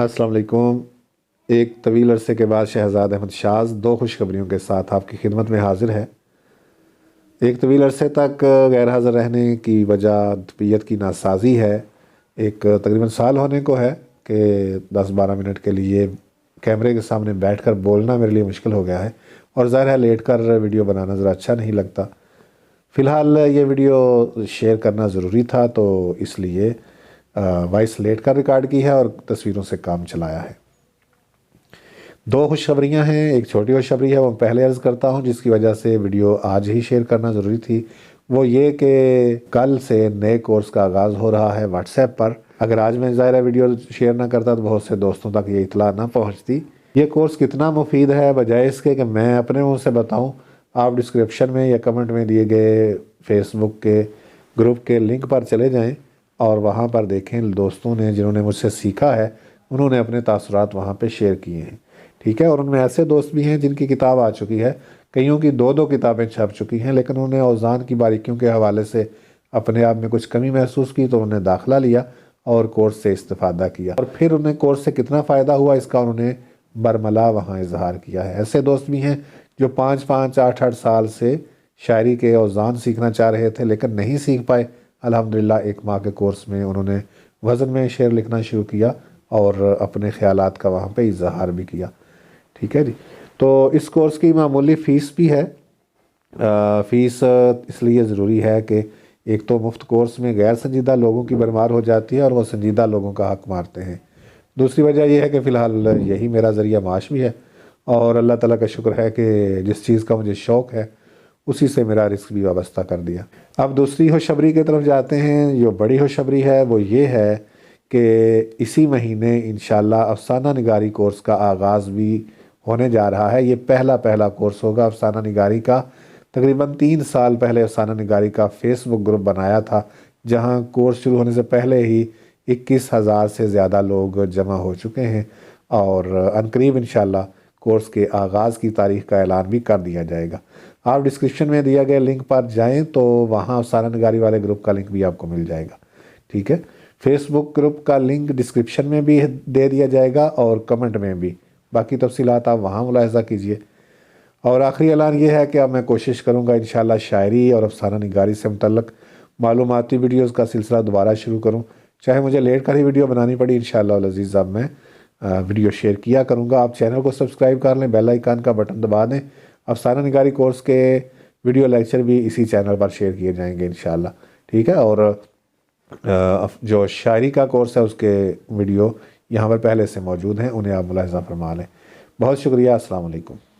अस्सलाम वालेकुम। एक तवील अरसे के बाद शहजाद अहमद शाज दो खुशखबरियों के साथ आपकी खिदमत में हाजिर है। एक तवील अरसे तक गैर हाज़िर रहने की वजह तबीयत की नासाजी है। एक तकरीबन साल होने को है कि 10-12 मिनट के लिए कैमरे के सामने बैठकर बोलना मेरे लिए मुश्किल हो गया है, और ज़ाहिर है लेट कर वीडियो बनाना ज़रा अच्छा नहीं लगता। फ़िलहाल ये वीडियो शेयर करना ज़रूरी था, तो इसलिए वॉइस लेट कर रिकॉर्ड की है और तस्वीरों से काम चलाया है। दो खुशखबरियाँ हैं। एक छोटी खुशखबरी है, वो पहले अर्ज़ करता हूँ, जिसकी वजह से वीडियो आज ही शेयर करना ज़रूरी थी। वो ये कि कल से नए कोर्स का आगाज़ हो रहा है व्हाट्सएप पर। अगर आज मैं ज़ाहिर वीडियो शेयर ना करता तो बहुत से दोस्तों तक ये इतला ना पहुँचती। ये कोर्स कितना मुफीद है, बजाय इसके कि मैं अपने मुँह से बताऊँ, आप डिस्क्रिप्शन में या कमेंट में दिए गए फेसबुक के ग्रुप के लिंक पर चले जाएँ और वहाँ पर देखें दोस्तों ने जिन्होंने मुझसे सीखा है, उन्होंने अपने तासुरात वहाँ पे शेयर किए हैं। ठीक है, और उनमें ऐसे दोस्त भी हैं जिनकी किताब आ चुकी है, कईयों की दो दो किताबें छप चुकी हैं, लेकिन उन्होंने औज़ान की बारीकियों के हवाले से अपने आप में कुछ कमी महसूस की, तो उन्होंने दाखिला लिया और कोर्स से इस्तिफ़ादा किया, और फिर उन्हें कोर्स से कितना फ़ायदा हुआ इसका उन्होंने बरमला वहाँ इजहार किया है। ऐसे दोस्त भी हैं जो 5-5, 8-8 साल से शायरी के औज़ान सीखना चाह रहे थे लेकिन नहीं सीख पाए। अल्हम्दुलिल्लाह 1 माह के कोर्स में उन्होंने वज़न में शेर लिखना शुरू किया और अपने ख़यालात का वहाँ पे इजहार भी किया। ठीक है जी। तो इस कोर्स की मामूली फ़ीस भी है। फ़ीस इसलिए ज़रूरी है कि एक तो मुफ्त कोर्स में गैर संजीदा लोगों की भरमार हो जाती है और वो संजीदा लोगों का हक़ मारते हैं। दूसरी वजह यह है कि फ़िलहाल यही मेरा ज़रिया माश भी है, और अल्लाह ताला का शुक्र है कि जिस चीज़ का मुझे शौक़ है उसी से मेरा रिस्क भी वाबस्ता कर दिया। अब दूसरी खुशखबरी की तरफ जाते हैं। जो बड़ी खुशखबरी है वो ये है कि इसी महीने इंशाअल्लाह अफ़साना निगारी कोर्स का आगाज़ भी होने जा रहा है। ये पहला कोर्स होगा अफ़साना निगारी का। तकरीबन 3 साल पहले अफ़साना निगारी का फ़ेसबुक ग्रुप बनाया था, जहाँ कोर्स शुरू होने से पहले ही 21,000 से ज़्यादा लोग जमा हो चुके हैं, और अनकरीब इंशाअल्लाह कोर्स के आगाज़ की तारीख़ का ऐलान भी कर दिया जाएगा। आप डिस्क्रिप्शन में दिया गया लिंक पर जाएँ तो वहाँ अफ़साना निगारी वाले ग्रुप का लिंक भी आपको मिल जाएगा। ठीक है, फेसबुक ग्रुप का लिंक डिस्क्रिप्शन में भी दे दिया जाएगा और कमेंट में भी। बाकी तफ़सीलात आप वहाँ मुलाहिज़ा कीजिए। और आखिरी ऐलान ये है कि अब मैं कोशिश करूँगा इंशाअल्लाह शायरी और अफ़साना निगारी से मुतल्लक़ मालूमाती वीडियोज़ का सिलसिला दोबारा शुरू करूँ, चाहे मुझे लेट कर ही वीडियो बनानी पड़ी। इंशाअल्लाह अज़ीज़ अब मैं वीडियो शेयर किया करूँगा। आप चैनल को सब्सक्राइब कर लें, बेल आइकन का बटन दबा दें। अफ़साना निगारी कोर्स के वीडियो लेक्चर भी इसी चैनल पर शेयर किए जाएंगे इंशाअल्लाह। ठीक है, और जो शायरी का कोर्स है उसके वीडियो यहाँ पर पहले से मौजूद हैं, उन्हें आप मुलाहिज़ा फरमा लें। बहुत शुक्रिया। अस्सलाम वालेकुम।